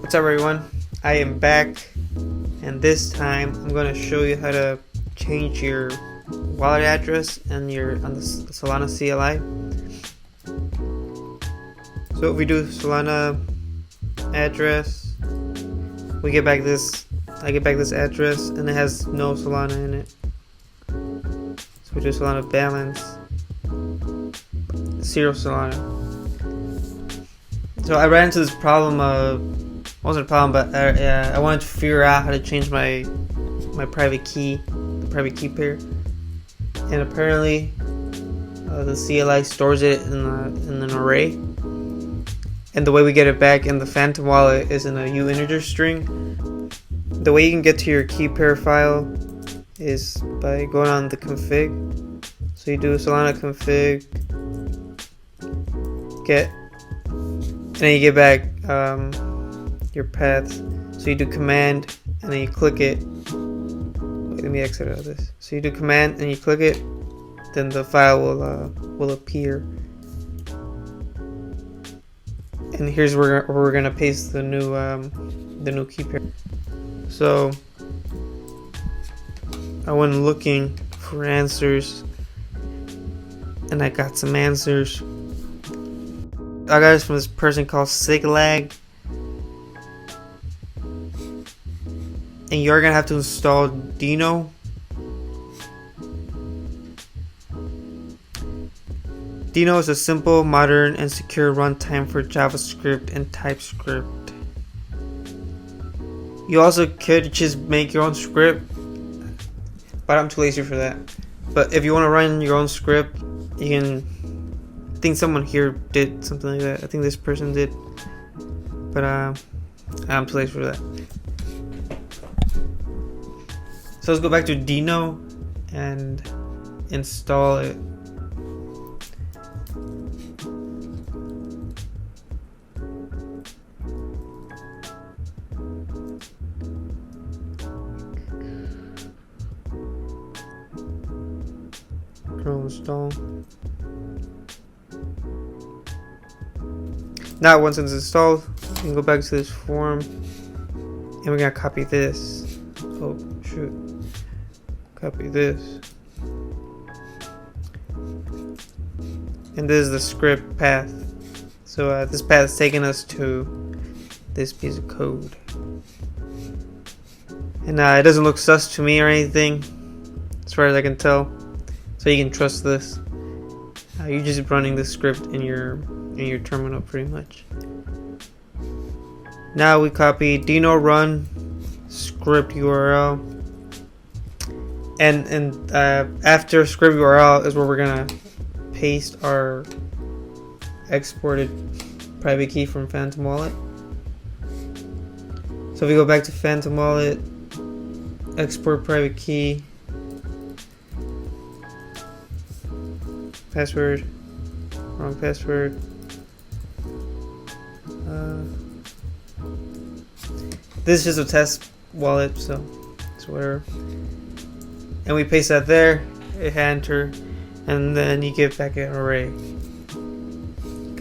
What's up everyone, I am back, and this time I'm going to show you how to change your wallet address and on the Solana CLI. So if we do Solana address, I get back this address and it has no Solana in it. So we do Solana balance, 0 Solana. So I ran into this problem wasn't a problem, but I wanted to figure out how to change my private key, the private key pair, and apparently the CLI stores it in an array, and the way we get it back in the Phantom wallet is in a uinteger string. The way you can get to your key pair file is by going on the config. So you do Solana config get, and then you get back your paths. So you do command and then you click it. Wait, let me exit out of this. So you do command and you click it, then the file will appear. And here's where we're gonna paste the new key pair. So I went looking for answers, and I got some answers. I got this from this person called CLI, and you're gonna have to install Dino. Dino is a simple, modern, and secure runtime for JavaScript and TypeScript. You also could just make your own script, but I'm too lazy for that. But if you want to run your own script, you can. I think someone here did something like that. I think this person did, but I'm too lazy for that. So let's go back to Dino and install it. Install. Now once it's installed, you can go back to this form and we're gonna copy this. Oh shoot, copy this, and this is the script path. So this path is taking us to this piece of code, and it doesn't look sus to me or anything as far as I can tell. So you can trust this. You're just running the script in your terminal pretty much. Now we copy Dino run script URL, and after script URL is where we're gonna paste our exported private key from Phantom wallet. So if we go back to Phantom wallet, export private key, password, wrong password. This is just a test wallet, so it's whatever. And we paste that there, hit enter, and then you get back an array.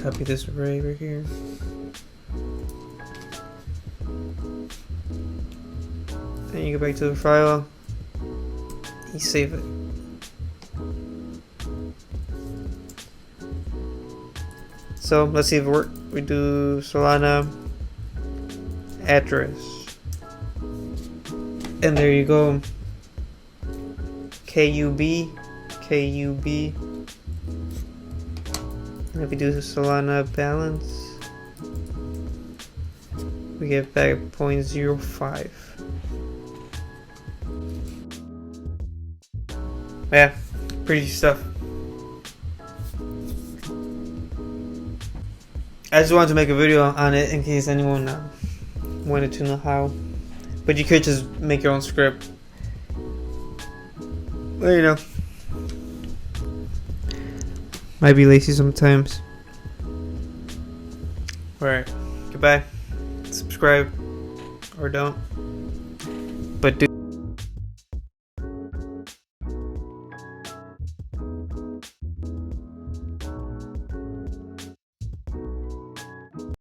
Copy this array right here. Then you go back to the file, you save it. So let's see if it works. We do Solana address, and there you go. KUB. And if we do Solana balance, we get back 0.05. Yeah, pretty stuff. I just wanted to make a video on it in case anyone wanted to know how. But you could just make your own script. But you know, might be lazy sometimes. Alright, goodbye. Subscribe or don't. But do.